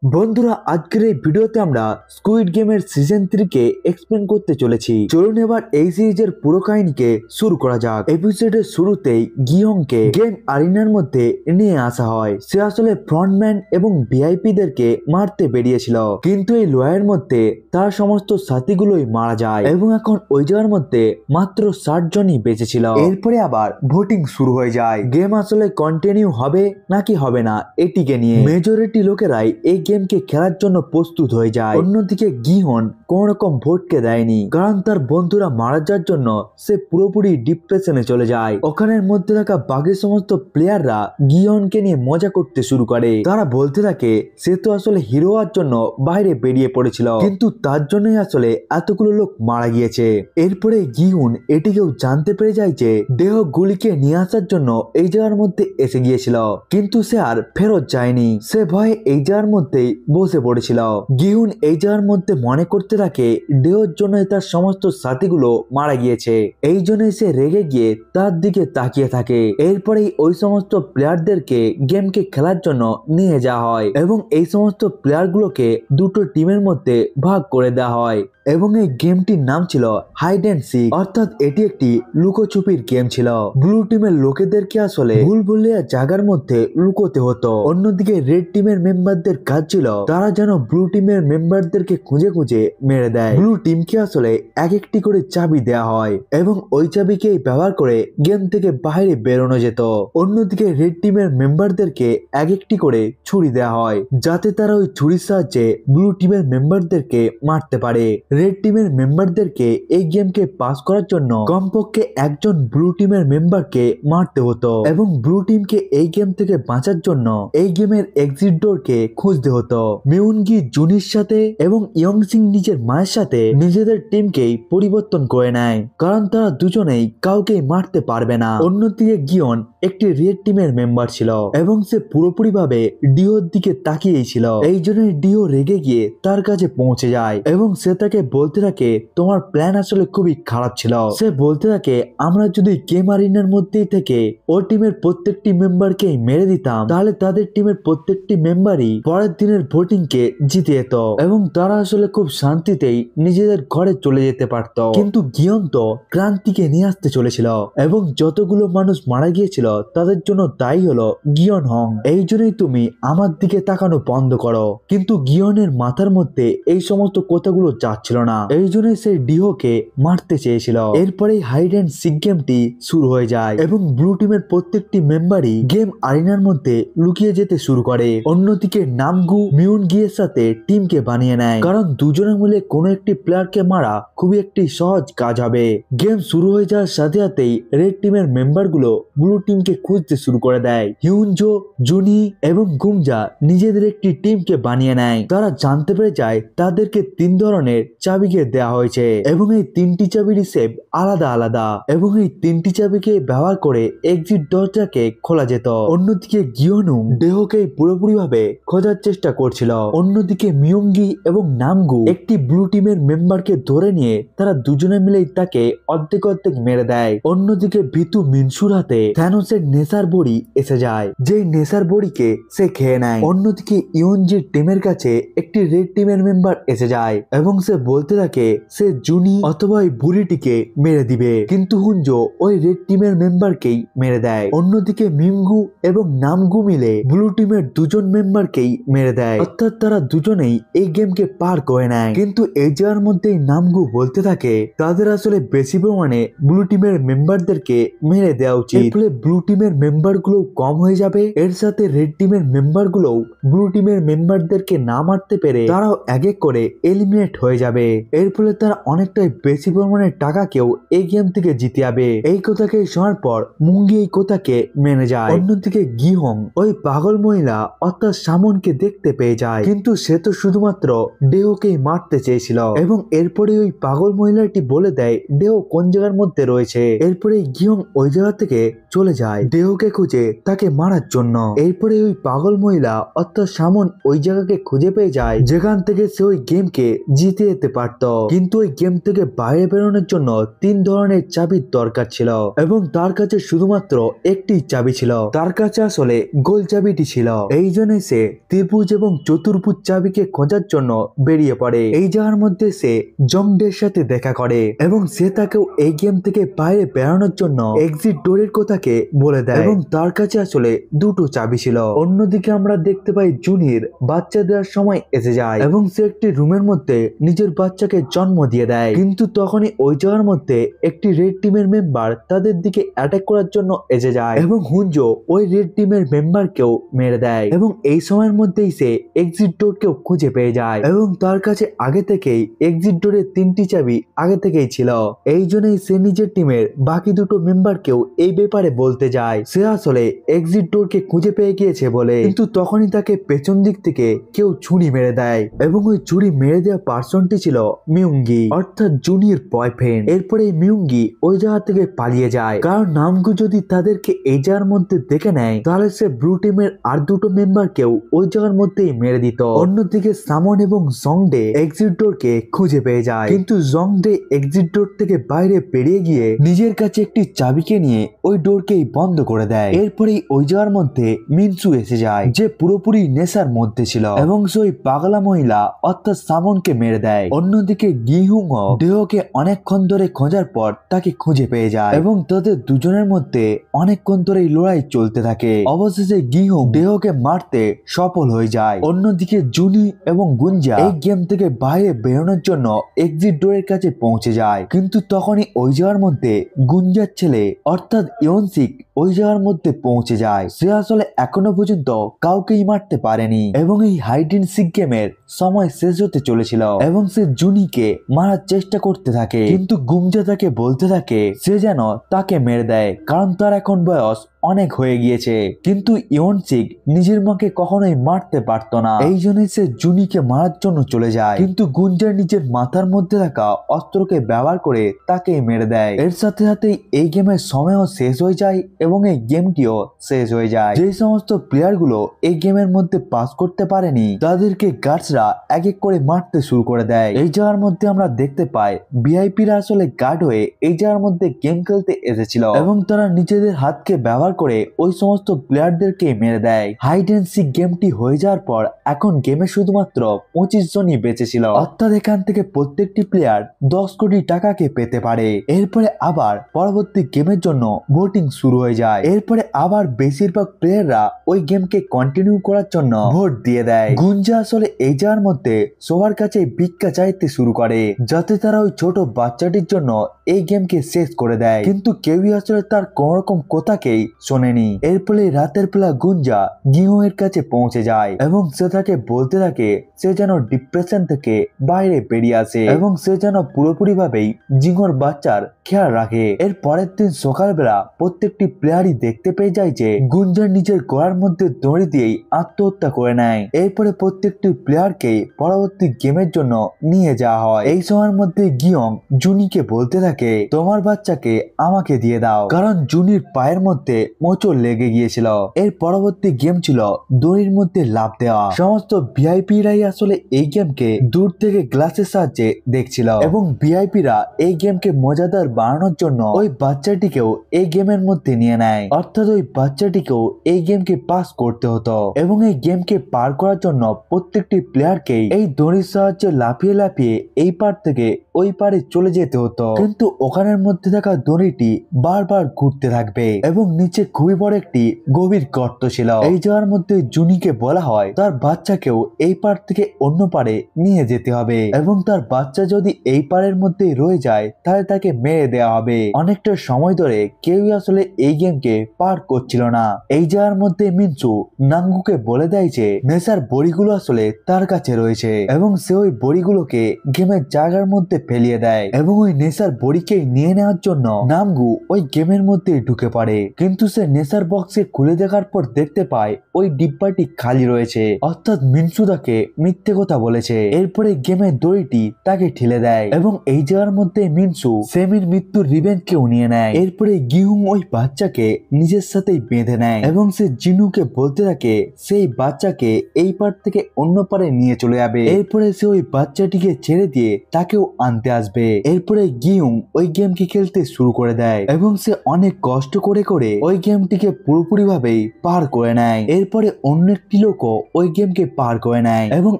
বন্ধুরা, আজকের এই ভিডিওতে আমরা স্কুইড গেমের সিজন 3 কে এক্সপ্লেন করতে চলেছি। চলুন এবার এই সিরিজের পুরো কাহিনীকে শুরু করা যাক। এপিসোডের শুরুতেই গিয়ংকে গেম আরিনার মধ্যে নিয়ে আসা হয়। সে আসলে ফ্রন্টম্যান এবং ভিআইপি দেরকে মারতে বেরিয়েছিল, কিন্তু এই লড়াইয়ের মধ্যে তার সমস্ত সাথীগুলোই মারা যায় এবং এখন ওই জায়গার মধ্যে মাত্র 60 জনই বেঁচে ছিল। এরপরে আবার ভোটিং শুরু হয়ে যায়। গেম আসলে কন্টিনিউ হবে নাকি হবে না এটিকে নিয়ে মেজরিটি লোকেরাই এই গেমকে খেলার জন্য প্রস্তুত হয়ে যায়। অন্যদিকে গিহন কোন রকম ভোটকে দেয়নি, কারণ তার বন্ধুরা মারা যাওয়ার জন্য সে পুরোপুরি ডিপ্রেশনে চলে যায়। ওখানের মধ্যে থাকা বাকি সমস্ত প্লেয়াররা গিহনকে নিয়ে মজা করতে শুরু করে। তারা বলতে থাকে সে তো আসলে হিরো হওয়ার জন্য বাইরে বেরিয়ে পড়েছিল, কিন্তু তার জন্যই আসলে এতগুলো লোক মারা গিয়েছে। এরপরে গিহুন এটিকেও জানতে পেরে যায় যে দেহ গুলিকে নিয়ে আসার জন্য এই জায়গার মধ্যে এসে গিয়েছিল, কিন্তু সে আর ফেরত যায়নি। সে ভয়ে এই জায়গার মধ্যে বসে পড়েছিল। গিহুন এই জায়গার মধ্যে মনে করতে থাকে দেহর জন্য তার সমস্ত সাথীগুলো মারা গিয়েছে, এই জন্য সে রেগে গিয়ে তার দিকে তাকিয়ে থাকে। এরপরেই ওই সমস্ত প্লেয়ারদেরকে গেমকে খেলার জন্য নিয়ে যাওয়া হয় এবং এই সমস্ত প্লেয়ারগুলোকে দুটো টিমের মধ্যে ভাগ করে দেওয়া হয় এবং এই গেমটির নাম ছিল হাইড অ্যান্ড সিক, অর্থাৎ এটি একটি লুকোচুপির গেম ছিল। ব্লু টিমের লোকেদেরকে আসলে ভুলভুলিয়া জায়গার মধ্যে লুকোতে হতো। অন্যদিকে রেড টিমের মেম্বারদের কাজ ছিল তারা যেন ব্লু টিমের মেম্বারদেরকে খুঁজে খুঁজে মেরে দেয়। ব্লু টিমকে আসলে এক একটি করে চাবি দেওয়া হয় এবং ওই চাবিকে ব্যবহার করে গেম থেকে বাইরে বেরোনো যেত। অন্যদিকে রেড টিমের মেম্বারদেরকে এক একটি করে ছুরি দেওয়া হয়, যাতে তারা ওই ছুরির সাহায্যে ব্লু টিমের মেম্বারদেরকে মারতে পারে। রেড টিমের মেম্বারদেরকে এই গেমকে পাস করার জন্য কমপক্ষে একজন ব্লু টিমের মেম্বারকে মারতে হতো এবং ব্লু টিমকে এই গেম থেকে বাঁচার জন্য এই গেমের এক্সিট ডোরকে খুঁজতে হতো। মিউনগি জুনির সাথে এবং ইয়ংসিং নিজের মায়ের সাথে নিজেদের টিমকেই পরিবর্তন করে নেয়, কারণ তারা দুজনেই কাউকে মারতে পারবে না। অন্যদিকে গিয়ন একটি রেড টিমের মেম্বার ছিল এবং সে পুরোপুরি ভাবে ডিওর দিকে তাকিয়েই ছিল। এই জন্য ডিও রেগে গিয়ে তার কাছে পৌঁছে যায় এবং সে তাকে বলতে থাকে তোমার প্ল্যান আসলে খুবই খারাপ ছিল। সে বলতে থাকে আমরা যদি গেম আরিনার মধ্যেই থেকে ও টিমের প্রত্যেকটি মেম্বারকে মেরে দিতাম, তাহলে তাদের টিমের প্রত্যেকটি মেম্বারই পরের দিনের ভোটিং কে জিতে যেত এবং তারা আসলে খুব শান্তিতেই নিজেদের ঘরে চলে যেতে পারত। কিন্তু গিয়ন তো ক্রান্তিকে নিয়ে আসতে চলেছিল এবং যতগুলো মানুষ মারা গিয়েছিল তাদের জন্য দায়ী হলো গিয়ন হং। এই জন্যই তুমি আমার দিকে তাকানো বন্ধ করো। কিন্তু গিয়নের মাথার মধ্যে এই সমস্ত কথাগুলো যাচ্ছিল না, এই জন্যই সে ডিওকে মারতে চেয়েছিল। এরপরেই হাইড অ্যান্ড সিক গেমটি শুরু হয়ে যায় এবং ব্লু টিমের প্রত্যেকটি মেম্বারই গেম আরিনার মধ্যে লুকিয়ে যেতে শুরু করে। অন্যদিকে নামগু মিউনগি এর সাথে টিমকে বানিয়ে নেয়, কারণ দুজনে মিলে কোনো একটি প্লেয়ারকে মারা খুবই একটি সহজ কাজ হবে। গেম শুরু হয়ে যাওয়ার সাথে সাথেই রেড টিমের মেম্বার গুলো ব্লু টিমকে খুঁজতে শুরু করে দেয়। হিউনজো, জুনি এবং গুমজা নিজেদের একটি টিমকে বানিয়ে নেয়। তারা জানতে পেরে যায় তাদেরকে 3 ধরনের চাবিকে দেওয়া হয়েছে এবং এই 3টি চাবির শেপ আলাদা আলাদা এবং এই 3টি চাবিকে ব্যবহার করে এক্সিট দরজাকে খোলা যেত। অন্যদিকে গিয়নু দেহকে পুরোপুরি ভাবে খোঁজার চেষ্টা করছিল। অন্যদিকে মিয়ংগি এবং নামগু একটি ব্লু টিমের মেম্বারকে ধরে নিয়ে তারা দুজনে মিলেই তাকে অর্ধেক অর্ধেক মেরে দেয়। অন্যদিকে ভিতু মিনসুর হাতে থ্যানোসের নেশার বড়ি এসে যায়, যেই নেশার বড়িকে সে খেয়ে নেয়। অন্যদিকে ইয়নজির টিমের কাছে একটি রেড টিমের মেম্বার এসে যায় এবং সে বলতে থাকে সে জুনি অথবা ওই বুড়িটিকে মেরে দিবে, কিন্তু হুনজো ওই রেড টিমের মেম্বারকেই মেরে দেয়। অন্যদিকে মিঙ্গু এবং নামগু মিলে ব্লু টিমের দুজন মেম্বারকেই মেরে দেয়, অর্থাৎ তারা দুজনেই এই গেমকে পার করে নেয়। কিন্তু এই জায়গার মধ্যেই নামগু বলতে থাকে তাদের আসলে বেশি পরিমাণে ব্লু টিমের মেম্বারদেরকে মেরে দেওয়া উচিত, ফলে ব্লু টিমের মেম্বার গুলো কম হয়ে যাবে। এর সাথে রেড টিমের মেম্বার গুলো ব্লু টিমের মেম্বারদেরকে না মারতে পেরে তারাও এক এক করে এলিমিনেট হয়ে যাবে। এর ফলে তারা অনেকটাই বেশি পরিমাণে টাকাকেও এই গেম থেকে জিতে যাবে। এই কথাকে শোনার পর মুঙ্গি এই কথাকে মেনে যায়। অন্যদিকে গিহং ওই পাগল মহিলা অর্থাৎ সামনকে দেখতে পেয়ে যায়, কিন্তু সে তো শুধুমাত্র ডেওকেই মারতে চেয়েছিল। এবং এরপরে ওই পাগল মহিলাটি বলে দেয় ডেও কোন জায়গার মধ্যে রয়েছে। এরপরে গিয়ং ওই জায়গা থেকে চলে যায় ডেওকে খুঁজে তাকে মারার জন্য। এরপরে ওই পাগল মহিলা অর্থাৎ সামন ওই জায়গাকে খুঁজে পেয়ে যায় যেখান থেকে সে ওই গেমকে জিতে যেতে পারত। কিন্তু ওই গেম থেকে বাইরে বেরোনোর জন্য 3 ধরনের চাবির দরকার ছিল এবং তার কাছে শুধুমাত্র একটি চাবি ছিল। তার কাছে আসলে গোল চাবিটি ছিল। এই জন্য সে ত্রিভুজ এবং চতুর্ভুজ চাবিকে খোঁজার জন্য বেরিয়ে পড়ে। এই জায়গার মধ্যে সে জংডের সাথে দেখা করে এবং সে তাকেও এই গেম থেকে বাইরে বেরোনোর জন্য এক্সিট ডোরের কথাকে বলে দেয় এবং তার কাছে আসলে দুটো চাবি ছিল। অন্যদিকে আমরা দেখতে পাই জুনির বাচ্চা দেওয়ার সময় এসে যায় এবং সে একটি রুমের মধ্যে নিজের বাচ্চাকে জন্ম দিয়ে দেয়। কিন্তু তখনই ওই জায়গার মধ্যে একটি রেড টিমের মেম্বার তাদের দিকে অ্যাটাক করার জন্য এসে যায় এবং হুঞ্জো ওই রেড টিমের মেম্বারকেও মেরে দেয় এবং এই সময়ের মধ্যেই সে এক্সিট ডোরকেও খুঁজে পেয়ে যায় এবং তার কাছে আগে থেকেই এক্সিট ডোরের 3টি চাবি আগে থেকেই ছিল। এই জন্যই সে নিজের টিমের বাকি দুটো মেম্বারকেও এই ব্যাপারে বলতে যায় সে আসলে এক্সিট ডোরকে খুঁজে পেয়ে গিয়েছে বলে। কিন্তু তখনই তাকে পেছন দিক থেকে কেউ ছুরি মেরে দেয় এবং ওই ছুরি মেরে দেওয়া পার্সনটি ছিল মিউঙ্গি অর্থাৎ জুনির বয়ফ্রেন্ড। এরপরে মিউঙ্গি ওই জায়গা থেকে পালিয়ে যায় কারণ নামগু যদি তাদেরকে এই জায়গার মধ্যে দেখে নেয় তাহলে সে ব্লু টিমের আর দুটো মেম্বারকেও ওই জায়গার মধ্যেই মেরে দিত। অন্যদিকে সামন এবং জংডে এক্সিট ডোরকে খুঁজে পেয়ে যায় কিন্তু জংডে এক্সিট ডোর থেকে বাইরে বেরিয়ে গিয়ে নিজের কাছে একটি চাবিকে নিয়ে ওই ডোরকেই বন্ধ করে দেয়। এরপরেই ওই জায়গার মধ্যে মিনসু এসে যায় যে পুরোপুরি নেশার মধ্যে ছিল এবং সে ওই পাগলা মহিলা অর্থাৎ সামনকে মেরে দেয়। অন্যদিকে গিহুং ডেওকে অনেকক্ষণ ধরে খোঁজার পর তাকে খুঁজে পেয়ে যায় এবং তাদের দুজনের মধ্যে অনেকক্ষণ ধরে লড়াই চলতে থাকে। অবশেষে গিহুং ডেওকে মারতে সফল হয়ে যায়। অন্যদিকে জুনি এবং গুঞ্জা এই গেম থেকে বাইরে বেরোনোর জন্য এক্সিট ডোরের কাছে পৌঁছে যায় কিন্তু তখনই ওই জায়গার মধ্যে গুঞ্জার ছেলে অর্থাৎ ইয়নসিক ওই জায়গার মধ্যে পৌঁছে যায়। সে আসলে এখনো পর্যন্ত কাউকেই মারতে পারেনি এবং এই হাইড এন্ড সিক গেমের সময় শেষ হতে চলেছিল এবং সে জুনিকে মারার চেষ্টা করতে থাকে কিন্তু গুঞ্জা তাকে বলতে থাকে সে যেন তাকে মেরে দেয় কারণ তার এখন বয়স অনেক হয়ে গিয়েছে। কিন্তু ইয়নসিক নিজের মাকে কখনোই মারতে পারতো না এই জন্যই সে জুনিকে মারার জন্য চলে যায় কিন্তু গুঞ্জা নিজের মাথার মধ্যে রাখা অস্ত্রকে ব্যবহার করে তাকে মেরে দেয়। এর সাথে সাথে এই গেমের সময়ও শেষ হয়ে যায় এবং এই গেমটিও শেষ হয়ে যায়। যে সমস্ত প্লেয়ার গুলো এই গেমের মধ্যে পাস করতে পারেনি তাদেরকে গার্ডসরা এক এক করে মারতে শুরু করে দেয়। এই জায়গার মধ্যে আমরা দেখতে পাই ভিআইপিরা আসলে গার্ড হয়ে এই জায়গার মধ্যে গেম খেলতে এসেছিল এবং তারা নিজেদের হাতকে ব্যবহার করে ওই সমস্ত প্লেয়ারদেরকে মেরে দেয়। হাইড এন্ড সিক গেমটি হয়ে যাওয়ার পর এখন গেমে শুধুমাত্র 25 জনই বেঁচে ছিল অর্থাৎ এখান থেকে প্রত্যেকটি প্লেয়ার 10 কোটি টাকাকে পেতে পারে। এরপরে আবার পরবর্তী গেমের জন্য ভোটিং শুরু হয়ে যায়। এরপরে আবার বেশিরভাগ প্লেয়াররা ওই গেমকে কন্টিনিউ করার জন্য ভোট দিয়ে দেয়। গুঞ্জা আসলে এই জায়গার মধ্যে সবার কাছে ভিক্ষা চাইতে শুরু করে যাতে তারা ওই ছোট বাচ্চাটির জন্য এই গেমকে শেষ করে দেয় কিন্তু কেউই আসলে তার কোন রকম কথাকেই শোনেনি। এর ফলে রাতের বেলা গুঞ্জা গিহু এর কাছে পৌঁছে যায় এবং সে তাকে বলতে থাকে সে যেন ডিপ্রেশন থেকে বাইরে বেরিয়ে আসে এবং সে যেন পুরোপুরি ভাবেই জিঙ্গোর বাচ্চার খেয়াল রাখে। এর পরের দিন সকালবেলা প্রত্যেকটি প্লেয়ারই দেখতে পেয়ে যায় যে গুঞ্জা নিজের গলার মধ্যে দড়ি দিয়েই আত্মহত্যা করে নেয়। এরপরে প্রত্যেকটি প্লেয়ারকে পরবর্তী গেমের জন্য নিয়ে যাওয়া হয়। এই সময়ের মধ্যে গিয়ং জুনিকে বলতে থাকে তোমার বাচ্চাকে আমাকে দিয়ে দাও কারণ জুনির পায়ের মধ্যে মোচড় লেগে গিয়েছিল। এর পরবর্তী গেম ছিল দড়ির মধ্যে লাফ দেওয়া। সমস্ত ভিআইপিরাই আসলে এই গেমকে দূর থেকে গ্লাসের সাহায্যে দেখছিল এবং ভিআইপিরা এই গেমকে মজাদার বানানোর জন্য ওই বাচ্চাটিকেও এই গেমের মধ্যে নিয়ে নেয় অর্থাৎ ওই বাচ্চাটিকেও এই গেমকে পাস করতে হতো এবং এই গেমকে পার করার জন্য প্রত্যেকটি প্লেয়ারকেই এই দড়ির সাহায্যে লাফিয়ে লাফিয়ে এই পার থেকে ওই পারে চলে যেতে হতো কিন্তু ওখানের মধ্যে থাকা দড়িটি বারবার ঘুরতে থাকবে এবং নিচে খুবই বড় একটি গভীর গর্ত ছিল। এই জায়গার মধ্যে জুনিকে বলা হয় তার বাচ্চাকেও এই পার থেকে অন্য পারে নিয়ে যেতে হবে এবং তার বাচ্চা যদি এই পারের মধ্যে রয়ে যায় তাহলে তাকে মেরে দেওয়া হবে। অনেকটা সময় ধরে কেউই আসলে এই গেমকে পার করছিল না। এই জায়গার মধ্যে মিনসু নাঙ্গুকে বলে দেয় যে নেশার বড়িগুলো আসলে তার কাছে রয়েছে এবং সে ওই বড়িগুলোকে গেমের জায়গার মধ্যে ফেলিয়ে দেয় এবং ওই নেশার বড়িকে নিয়ে নেওয়ার জন্য নাঙ্গু ওই গেমের মধ্যে ঢুকে পড়ে। কিন্তু সে নেশার বক্সে খুলে দেখার পর দেখতে পায় ওই ডিব্বাটি খালি রয়েছে, অর্থাৎ মিনসু তাকে মিথ্যে কথা বলেছে। এরপরে গেমের দড়িটি তাকে ঠেলে দেয় এবং এই জায়গার মধ্যে মিনসু সেমির মৃত্যুর রিভেঞ্জকেও নিয়ে নেয়। এরপরে গিহুং ওই বাচ্চাকে নিজের সাথেই বেঁধে নেয় এবং সে জিনুকে বলতে থাকে সেই বাচ্চাকে এই পার থেকে অন্য পারে নিয়ে চলে যাবে। এরপরে সে ওই বাচ্চাটিকে ছেড়ে দিয়ে তাকেও আনতে আসবে। এরপরে গিহুং ওই গেমকে খেলতে শুরু করে দেয় এবং সে অনেক কষ্ট করে করে ওই গেমটিকে পুরোপুরি ভাবেই পার করে নেয়। এরপরে অন্য একটি লোকও ওই গেমকে পার করে নেয় এবং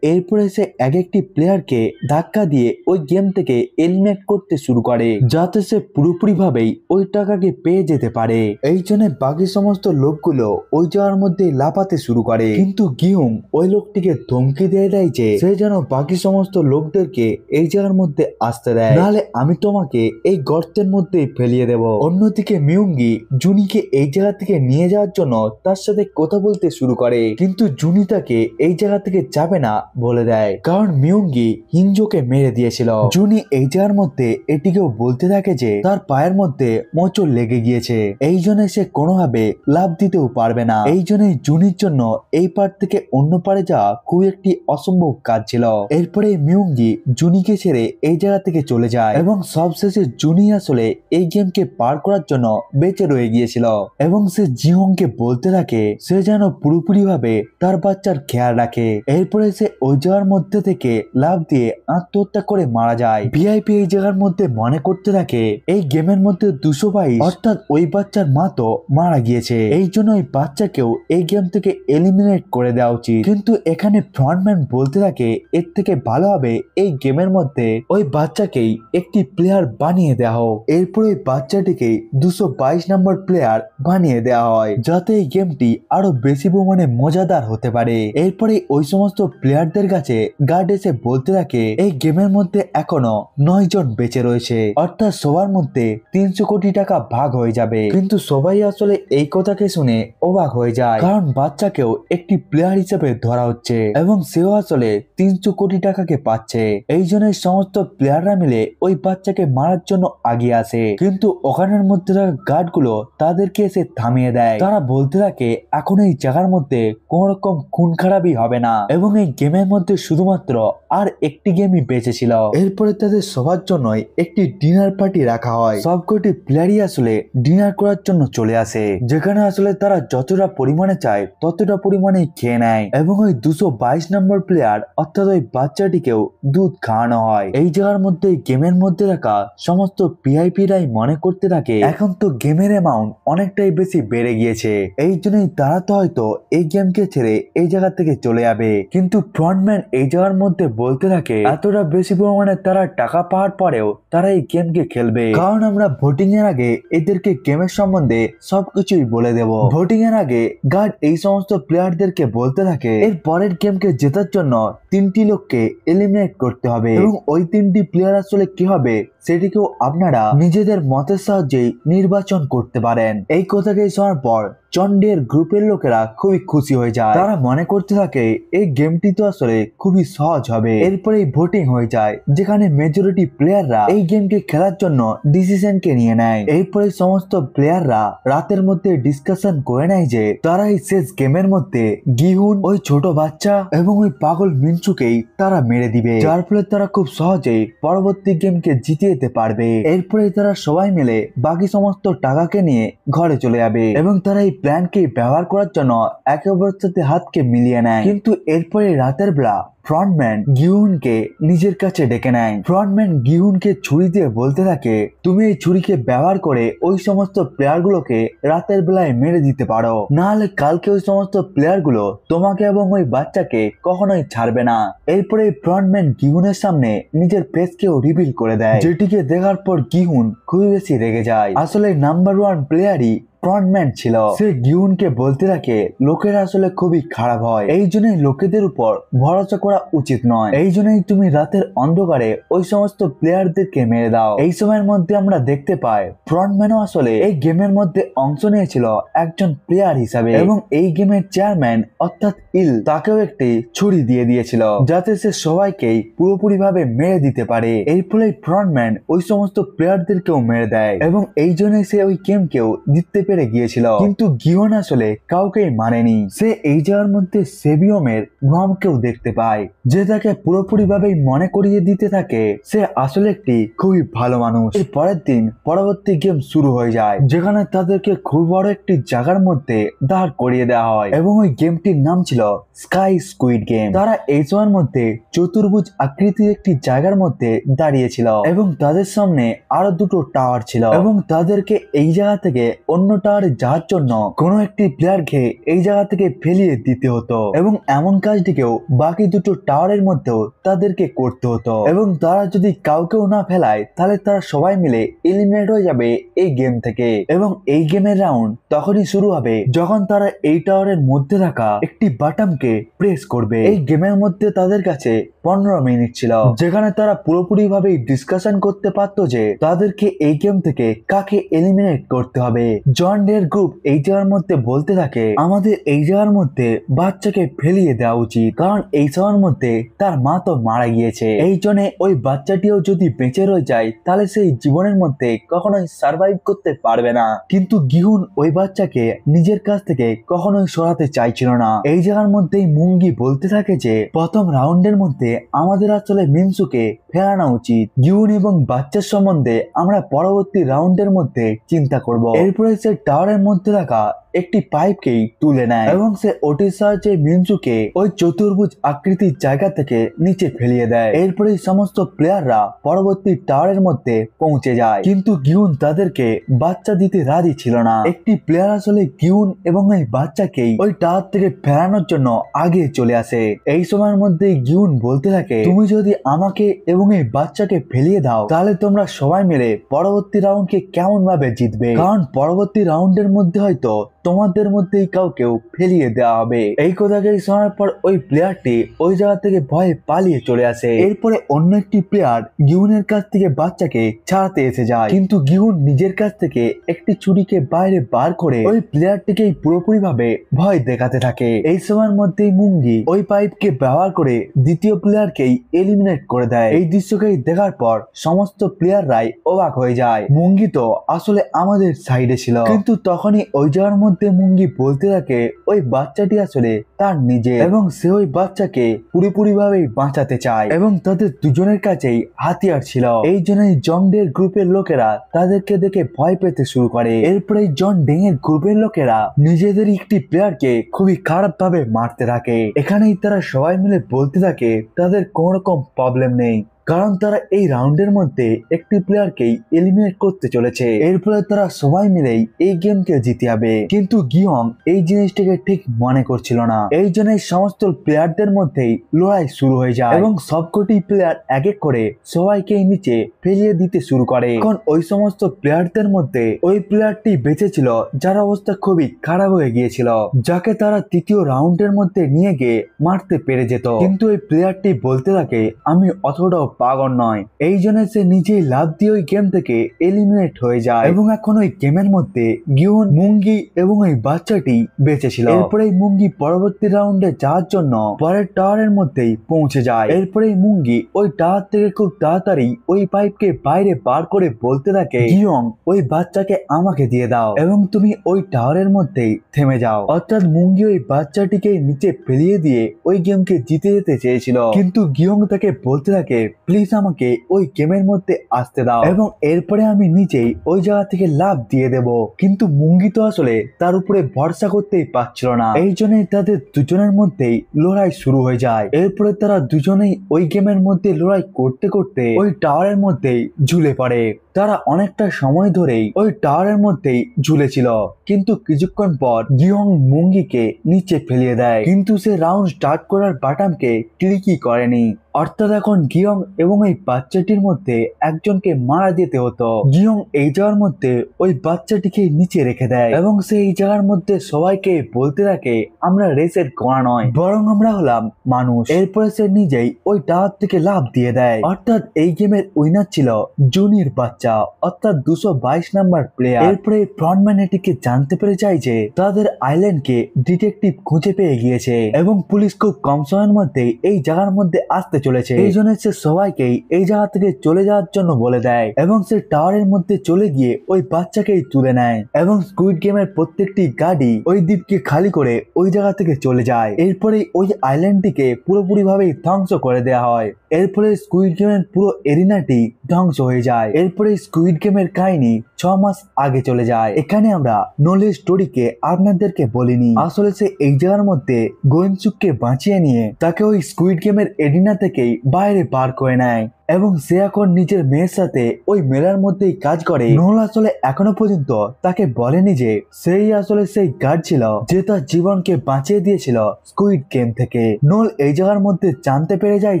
এরপরে সে এক একটি প্লেয়ারকে ধাক্কা দিয়ে ওই গেম থেকে এলিমিনেট করতে শুরু করে যাতে সে পুরোপুরি ভাবেই ওই টাকাকে পেয়ে যেতে পারে। এই জন্য বাকি সমস্ত লোকগুলো ওই জায়গার মধ্যে লাফাতে শুরু করে, কিন্তু গিহুং ওই লোকটিকে ধমকি দিয়ে দেয় যে সে যেন বাকি সমস্ত লোকদেরকে এই জায়গার মধ্যে আসতে দেয়, নাহলে আমি তোমাকে এই গর্তের মধ্যে ফেলিয়ে দেব। অন্যদিকে মিউঙ্গি জুনিকে এই জায়গা থেকে নিয়ে যাওয়ার জন্য তার সাথে কথা বলতে শুরু করে, কিন্তু জুনি তাকে এই জায়গা থেকে যাবে না বলে দেয় কারণ মিউঙ্গি হিনজোকে মেরে দিয়েছিল। জুনি এই জায়গার মধ্যে এটিকেও বলতে থাকে যে তার পায়ের মধ্যে মোচড় লেগে গিয়েছে, এই জন্য সে কোনোভাবে লাভ দিতেও পারবে না। এই জন্যই জুনির জন্য এই পার থেকে অন্য পারে যাওয়া খুব একটি অসম্ভব কাজ ছিল। এরপরে মিউঙ্গি জুনিকে ছেড়ে এই জায়গা থেকে চলে যায় এবং সবশেষে জুনি আসলে এই গেমকে পার করার জন্য বেঁচে রয়ে গিয়েছিল এবং সে জিহংকে বলতে থাকে সে যেন পুরোপুরি ভাবে তার বাচ্চার খেয়াল রাখে। এরপরে সে ওই জায়গার মধ্যে থেকে লাভ দিয়ে আত্মহত্যা করে মারা যায়। ভিআইপি এই জায়গার মধ্যে মনে করতে থাকে এই গেমের মধ্যে 222 অর্থাৎ ওই বাচ্চার মা তো মারা গিয়েছে, এই জন্য ওই বাচ্চাকেও এই গেম থেকে এলিমিনেট করে দেওয়া উচিত। কিন্তু এখানে ফ্রন্টম্যান বলতে থাকে এর থেকে ভালো হবে এই গেমের মধ্যে ওই বাচ্চাকেই একটি প্লেয়ার বানিয়ে দেওয়া হোক। এরপর ওই বাচ্চাটিকে 222 নম্বর প্লেয়ার বানিয়ে দেওয়া হয় যাতে এই গেমটি আরো বেশি পরিমাণে মজাদার হতে পারে। এরপরে ওই সমস্ত প্লেয়ারদের কাছে গার্ড এসে বলতে থাকে এই গেমের মধ্যে এখনো 9 জন বেঁচে রয়েছে, অর্থাৎ সবার মধ্যে 300 কোটি টাকা ভাগ হয়ে যাবে। কিন্তু সবাই আসলে এই কথাকে শুনে অবাক হয়ে যায় কারণ বাচ্চাকেও একটি প্লেয়ার হিসেবে ধরা হচ্ছে এবং সেও আসলে 300 কোটি টাকাকে পাচ্ছে। এই জন্য সমস্ত প্লেয়াররা মিলে ওই বাচ্চাকে মারার জন্য আগিয়ে আসে, কিন্তু ওখানের মধ্যে থাকা গার্ড গুলো তাদেরকে এসে থামিয়ে দেয়। তারা বলতে থাকে এখন এই জায়গার মধ্যে কোন রকম খুন খারাপই হবে না এবং এই গেমের মধ্যে শুধুমাত্র আর একটি গেমই বেঁচে ছিল। এরপরে তাদের সবার জন্যই একটি ডিনার পার্টি রাখা হয়। সবকটি প্লেয়ারই আসলে ডিনার করার জন্য চলে আসে যেখানে আসলে তারা যতটা পরিমাণে চায় ততটা পরিমাণে খেয়ে নেয় এবং ওই 222 নম্বর প্লেয়ার অর্থাৎ ওই বাচ্চাটিকেও দুধ খাওয়ানো হয়। এই জায়গার মধ্যে গেমের মধ্যে রাখা সমস্ত ভিআইপি রাই মনে করতে থাকে এখন তো গেমের অ্যামাউন্ট অনেকটাই বেশি বেড়ে গিয়েছে, এই জন্যই তারা তো হয়তো এই গেমকে ছেড়ে এই জায়গা থেকে চলে যাবে। কিন্তু ফ্রন্টম্যান এই জায়গার মধ্যে বলতে থাকে এতটা বেশি পরিমাণে তারা টাকা পাওয়ার পরেও তারা এই গেমকে খেলবে কারণ আমরা ভোটিং এর আগে এদেরকে গেমের সম্বন্ধে সবকিছুই বলে দেব। ভোটিং এর আগে গার্ড এই সমস্ত প্লেয়ারদেরকে বলতে থাকে এর পরের গেমকে জেতার জন্য 3টি লোককে এলিমিনেট করতে হবে এবং ওই 3টি প্লেয়ার আসলে কি হবে সেটিকেও আপনারা নিজেদের মতের সাহায্যে নির্বাচন করতে পারেন। এই কথাকে শোনার পর চন্ডের গ্রুপের লোকেরা খুবই খুশি হয়ে যায়, তারা মনে করতে থাকে এই গেমটি তো আসলে খুবই সহজ হবে। এরপরে ভোটিং হয়ে যায় যেখানে মেজরিটি প্লেয়াররা এই গেমকে খেলার জন্য ডিসিশনকে নিয়ে নেয়। এরপরে সমস্ত প্লেয়াররা রাতের মধ্যে ডিসকাশন করে নেয় যে তারা এই শেষ গেমের মধ্যে গিহুন ওই ছোট বাচ্চা এবং ওই পাগল মিনচুকেই তারা মেরে দিবে, যার ফলে তারা খুব সহজেই পরবর্তী গেমকে জিতিয়ে যেতে পারবে। এরপরে তারা সবাই মিলে বাকি সমস্ত টাকাকে নিয়ে ঘরে চলে যাবে এবং তারা এই প্ল্যানকে ব্যবহার করার জন্য একে অপরের সাথে হাতকে মিলিয়ে নেয়। কিন্তু এরপরে রাতের বেলা ফ্রন্টম্যান গিহুনকে নিজের কাছে ডেকে নেয়। ফ্রন্টম্যান গিহুনকে ছুরি দিয়ে বলতে থাকে তুমি এই ছুরিকে ব্যবহার করে ওই সমস্ত প্লেয়ার গুলোকে রাতের বেলায় মেরে দিতে পারো, না হলে কালকে ওই সমস্ত প্লেয়ার গুলো তোমাকে এবং ওই বাচ্চাকে কখনোই ছাড়বে না। এরপরে ফ্রন্টম্যান গিহুনের সামনে নিজের ফেসকেও রিভিল করে দেয়, যেটিকে দেখার পর গিহুন খুবই বেশি রেগে যায়। আসলে নাম্বার 1 প্লেয়ারই ফ্রন্টম্যান ছিল। সে গিউনকে বলতে থাকে লোকেরা আসলে খুবই খারাপ হয়, এই জন্যই লোকেদের উপর ভরসা করা উচিত নয়, এই জন্যই তুমি রাতের অন্ধকারে ওই সমস্ত প্লেয়ারদেরকে মেরে দাও। এই সময়ের মধ্যে আমরা দেখতে পাই ফ্রন্টম্যানও আসলে এই গেমের মধ্যে অংশ নিয়েছিল একজন প্লেয়ার হিসাবে, এবং এই গেমের চেয়ারম্যান অর্থাৎ ইল তাকেও একটি ছুরি দিয়ে দিয়েছিল যাতে সে সবাইকেই পুরোপুরি ভাবে মেরে দিতে পারে। এর ফলে ফ্রন্টম্যান ওই সমস্ত প্লেয়ারদেরকেও মেরে দেয় এবং এই জন্যই সে ওই গেমকেও জিততে পেরে গিয়েছিল। কিন্তু গিওন আসলে কাউকেই মানেনি। সে এই জায়গার মধ্যে সেবিয়মের গ্রমকেও দেখতে পায় যে তাকে পুরোপুরি ভাবে মনে করিয়ে দিতে থাকে সে আসলে একটি খুবই ভালো মানুষ। এর পরের দিন পরবর্তী গেম শুরু হয়ে যায় যেখানে তাদেরকে খুব বড় একটি জায়গার মধ্যে দাঁড় করিয়ে দেওয়া হয় এবং ওই গেমটির নাম ছিল স্কাই স্কুইড গেম। তারা এই সময়ের মধ্যে চতুর্ভুজ আকৃতির একটি জায়গার মধ্যে দাঁড়িয়েছিল এবং তাদের সামনে আরো দুটো টাওয়ার ছিল এবং তাদেরকে এই জায়গা থেকে অন্য টাওয়ারে যাওয়ার জন্য কোনো একটি প্লেয়ারকে এই জায়গা থেকে ফেলিয়ে দিতে হতো এবং এমন কাজটিকেও বাকি দুটো টাওয়ারের মধ্যেও তাদেরকে করতে হতো এবং তারা যদি কাউকেও না ফেলায় তাহলে তারা সবাই মিলে এলিমিনেট হয়ে যাবে এই গেম থেকে। এবং এই গেমের রাউন্ড তখনই শুরু হবে যখন তারা এই টাওয়ারের মধ্যে থাকা একটি বাটনকে প্রেস করবে। এই গেমের মধ্যে তাদের কাছে 15 মিনিট ছিল যেখানে তারা পুরোপুরি ভাবে ডিসকাশন করতে পারতো যে তাদেরকে এই গেম থেকে কাকে এলিমিনেট করতে হবে। জন ডের গ্রুপ এই জায়গার মধ্যে বলতে থাকে আমাদের এই জায়গার মধ্যে বাচ্চাকে ফেলিয়ে দেওয়া উচিত, কারণ এই সময়ের মধ্যে তার মা তো মারা গিয়েছে, এই জন্য ওই বাচ্চাটিও যদি বেঁচে রয়ে যায় তাহলে সেই জীবনের মধ্যে কখনোই সার্ভাইভ করতে পারবে না। কিন্তু গিহুন ওই বাচ্চাকে নিজের কাছ থেকে কখনোই সরাতে চাইছিল না। এই জায়গার মধ্যেই মুঙ্গি বলতে থাকে যে প্রথম রাউন্ডের মধ্যে আমাদের আসলে মিনসুকে ফেরানো উচিত, গিহুন এবং বাচ্চার সম্বন্ধে আমরা পরবর্তী রাউন্ডের মধ্যে চিন্তা করব। এরপরে সে টাওয়ারের মধ্যে রাখা একটি পাইপকেই তুলে নেয় এবং সে ওটির সাহায্যে মিনসুকে ওই চতুর্ভুজ আকৃতির জায়গা থেকে নিচে ফেলিয়ে দেয়। এরপরে সমস্ত প্লেয়াররা পরবর্তী টাওয়ারের মধ্যে পৌঁছে যায় কিন্তু গিহুন তাদেরকে বাচ্চা দিতে রাজি ছিল না। একটি প্লেয়ার আসলে গিহুন এবং এই বাচ্চাকেই ওই টাওয়ার থেকে ফেরানোর জন্য আগে চলে আসে। এই সময়ের মধ্যে গিহুন বলতে থাকে তুমি যদি আমাকে এবং এই বাচ্চাকে ফেলিয়ে দাও তাহলে তোমরা সবাই মিলে পরবর্তী রাউন্ডকে কেমন ভাবে জিতবে, কারণ পরবর্তী রাউন্ডের মধ্যে হয়তো তোমাদের মধ্যেই কাউকেও ফেলিয়ে দেওয়া হবে। এই কথাকে শোনার পর ওই প্লেয়ারটি ওই জায়গা থেকে ভয়ে পালিয়ে চলে আসে। এরপরে অন্য একটি প্লেয়ার গিহুনের কাছ থেকে বাচ্চাকে ছাড়াতে এসে যায় কিন্তু গিহুন নিজের কাছ থেকে একটি ছুরিকে বাইরে বার করে ওই প্লেয়ারটিকে পুরোপুরি ভাবে ভয় দেখাতে থাকে। এই সময়ের মধ্যেই মুঙ্গি ওই পাইপকে ব্যবহার করে দ্বিতীয় প্লেয়ারকেই এলিমিনেট করে দেয়। এই দৃশ্যকে দেখার পর সমস্ত প্লেয়াররাই অবাক হয়ে যায়, মুঙ্গি তো আসলে আমাদের সাইডে ছিল। কিন্তু তখনই ওই জায়গার মধ্যে মুঙ্গি বলতে থাকে ওই বাচ্চাটি আসলে তার নিজের এবং সে ওই বাচ্চাকে পুরোপুরি ভাবে বাঁচাতে চায় এবং তাদের দুজনের কাছেই হাতিয়ার ছিল। এই জন্যই জন ডের গ্রুপের লোকেরা তাদেরকে দেখে ভয় পেতে শুরু করে। এরপরে জন ডেং এর গ্রুপের লোকেরা নিজেদের একটি প্লেয়ারকে খুবই খারাপ ভাবে মারতে থাকে। এখানেই তারা সবাই মিলে বলতে থাকে তাদের কোন রকম প্রবলেম নেই, কারণ তারা এই রাউন্ডের মধ্যে একটি প্লেয়ারকেই এলিমিনেট করতে চলেছে। এর ফলে তারা সবাই মিলেই এই গেমকে জিতে যাবে। কিন্তু গিহং এই জিনিসটাকে ঠিক মনে করছিল না। এই জন্য সমস্ত প্লেয়ারদের মধ্যেই লড়াই শুরু হয়ে যায় এবং সবকটি প্লেয়ার এক এক করে সবাইকে নিচে ফেলিয়ে দিতে শুরু করে। এখন ওই সমস্ত প্লেয়ারদের মধ্যে ওই প্লেয়ারটি বেঁচে ছিল যার অবস্থা খুবই খারাপ হয়ে গিয়েছিল, যাকে তারা তৃতীয় রাউন্ডের মধ্যে নিয়ে গিয়ে মারতে পেরে যেত। কিন্তু ওই প্লেয়ারটি বলতে থাকে আমি অতটাও পাগল নয়, এই জন্য সে নিজেই লাভ দিয়ে ওই গেম থেকে এলিমিনেট হয়ে যায় এবং এখন ওই গেমের মধ্যে গিহুন, মুঙ্গি এবং ওই বাচ্চাটি বেঁচে ছিল। এরপরে মুঙ্গি পরবর্তী রাউন্ডে যাওয়ার জন্য পরের টাওয়ারের মধ্যেই পৌঁছে যায়। এরপরে মুঙ্গি ওই টাওয়ার থেকে খুব তাড়াতাড়ি ওই পাইপকে বাইরে বার করে বলতে থাকে গিহং ওই বাচ্চাকে আমাকে দিয়ে দাও এবং তুমি ওই টাওয়ারের মধ্যেই থেমে যাও। অর্থাৎ মুঙ্গি ওই বাচ্চাটিকে নিচে ফেলিয়ে দিয়ে ওই গেমকে জিতে যেতে চেয়েছিল কিন্তু গিহং তাকে বলতে থাকে প্লিজ আমাকে ওই গেমের মধ্যে আসতে দাও এবং এরপরে আমি নিজেই ওই জায়গা থেকে লাভ দিয়ে দেব। কিন্তু মুঙ্গি তো আসলে তার উপরে ভরসা করতেই পারছিল না। এই জন্যই তাদের দুজনের মধ্যেই লড়াই শুরু হয়ে যায়। এরপরে তারা দুজনেই ওই গেমের মধ্যে লড়াই করতে করতে ওই টাওয়ারের মধ্যেই ঝুলে পড়ে। তারা অনেকটা সময় ধরেই ওই টাওয়ারের মধ্যেই ঝুলেছিল, কিন্তু কিছুক্ষণ পর গিহং মুঙ্গিকে নিচে ফেলিয়ে দেয়, কিন্তু সে রাউন্ড স্টার্ট করার বাটনকে ক্লিকই করেনি। অর্থাৎ এখন গিয়ং এবং এই বাচ্চাটির মধ্যে একজনকে মারা যেতে হতো। গিয়ং এই জায়গার মধ্যে ওই বাচ্চাটিকে নিচে রেখে দেয় এবং সে এই জায়গার মধ্যে সবাইকে বলতে থাকে আমরা রেসের গোড়া নয়, বরং আমরা হলাম মানুষ। এরপরে সে নিজেই ওই টাওয়ার থেকে লাফ দিয়ে দেয়। অর্থাৎ এই গেমের উইনার ছিল জুনির বাচ্চা, অর্থাৎ 222 নাম্বার প্লেয়ার। এরপরে ফ্রন্টম্যান এটিকে জানতে পেরে যায় যে তাদের আইল্যান্ডকে ডিটেকটিভ খুঁজে পেয়ে গিয়েছে এবং পুলিশ খুব কম সময়ের মধ্যে এই জায়গার মধ্যে আসতে চলেছে। এই জন্য সে সবাইকেই এই জায়গা থেকে চলে যাওয়ার জন্য বলে দেয় এবং সে টাওয়ারের মধ্যে চলে গিয়ে ওই বাচ্চাকেই তুলে নেয় এবং স্কুইড গেমের প্রত্যেকটি গাড়ি ওই দ্বীপকে খালি করে ওই জায়গা থেকে চলে যায়। এরপরে ওই আইল্যান্ডটিকে পুরোপুরি ভাবে ধ্বংস করে দেওয়া হয়। এরপরে স্কুইড গেমের পুরো এরিনাটি ধ্বংস হয়ে যায়। এরপরে স্কুইড গেমের কাহিনী 6 মাস আগে চলে যায়। এখানে আমরা নোলের স্টোরিকে আপনাদেরকে বলিনি। আসলে সে এই জায়গার মধ্যে গোয়েনসুককে বাঁচিয়ে নিয়ে তাকে ওই স্কুইড গেমের এরিনা থেকেই বাইরে বার করে নেয় এবং সে এখন নিজের মেয়ের সাথে ওই মেলার মধ্যেই কাজ করে। নোল আসলে এখনো পর্যন্ত তাকে বলেনি যে সেই আসলে সেই গার্ড ছিল যে তার জীবনকে বাঁচিয়ে দিয়েছিল স্কুইড গেম থেকে। নোল এই জায়গার মধ্যে জানতে পেরে যায়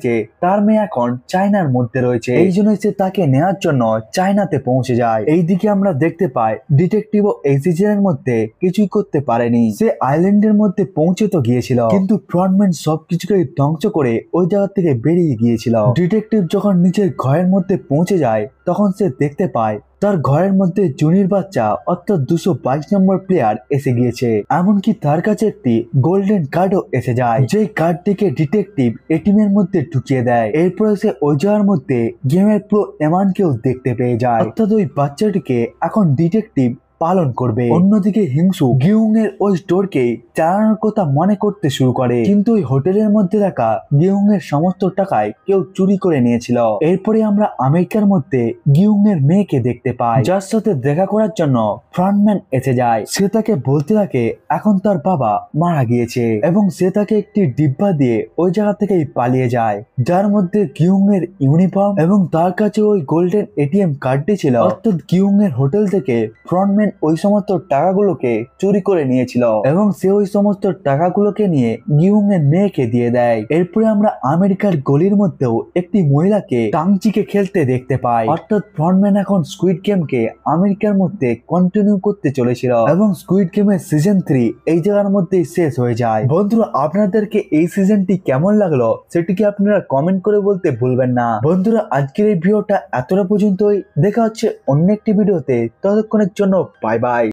যে তার মেয়ে এখন চায়নার মধ্যে রয়েছে, এই জন্য সে তাকে নেওয়ার জন্য চায়নাতে পৌঁছে যায়। এইদিকে আমরা দেখতে পাই ডিটেকটিভ এই সিজনের মধ্যে কিছুই করতে পারেনি। সে আইল্যান্ডের মধ্যে পৌঁছে তো গিয়েছিল, কিন্তু ফ্রন্টম্যান সবকিছুকে ধ্বংস করে ওই জায়গা থেকে বেরিয়ে গিয়েছিল। ডিটেকটিভ যখন নিজের ঘরের মধ্যে পৌঁছে যায় তখন সে দেখতে পায় তার ঘরের মধ্যে জুনির বাচ্চা অর্থাৎ 222 নম্বর প্লেয়ার এসে গিয়েছে। এমনকি তার কাছে একটি গোল্ডেন কার্ডও এসে যায়, যে কার্ডটিকে ডিটেকটিভ এটিএমের মধ্যে ঢুকিয়ে দেয়। এরপরে সে ওই জায়গার মধ্যে গেমের প্রো এমানকেও দেখতে পেয়ে যায়, অর্থাৎ ওই বাচ্চাটিকে এখন ডিটেকটিভ পালন করবে। অন্যদিকে হিংসু গিউং এর ওই স্টোরকে চালানোর কথা মনে করতে শুরু করে, কিন্তু ওই হোটেলের মধ্যে রাখা গিউং এর সমস্ত টাকায় কেউ চুরি করে নিয়েছিল। এরপরে আমরা আমেরিকার মধ্যে গিউং এর মেয়েকে দেখতে পাই, যার সাথে দেখা করার জন্য ফ্রন্টম্যান এসে যায়। সে তাকে বলতে থাকে এখন তার বাবা মারা গিয়েছে এবং সে তাকে একটি ডিব্বা দিয়ে ওই জায়গা থেকেই পালিয়ে যায়, যার মধ্যে গিউং এর ইউনিফর্ম এবং তার কাছে ওই গোল্ডেন এটিএম কার্ডটি ছিল। অর্থাৎ গিউং এর হোটেল থেকে ফ্রন্টম্যান ওই সমস্ত টাকাগুলোকে চুরি করে নিয়েছিল এবং সে ওই সমস্ত টাকাগুলোকে নিয়ে গিউং এর মেয়েকে দিয়ে দেয়। এরপরে আমরা আমেরিকার গলির মধ্যেও একটি মহিলাকে টাংচিকে খেলতে দেখতে পাই। অর্থাৎ ফ্রন্টম্যান এখন স্কুইড গেমকে আমেরিকার মধ্যে কন্টিনিউ করতে চলেছিল এবং স্কুইড গেমের সিজন 3 এই জায়গার মধ্যেই শেষ হয়ে যায়। বন্ধুরা, আপনাদেরকে এই সিজনটি কেমন লাগলো সেটিকে আপনারা কমেন্ট করে বলতে ভুলবেন না। বন্ধুরা, আজকের এই ভিডিওটা এতটা পর্যন্তই। দেখা হচ্ছে অন্য একটি ভিডিওতে, ততক্ষণের জন্য বাই বাই।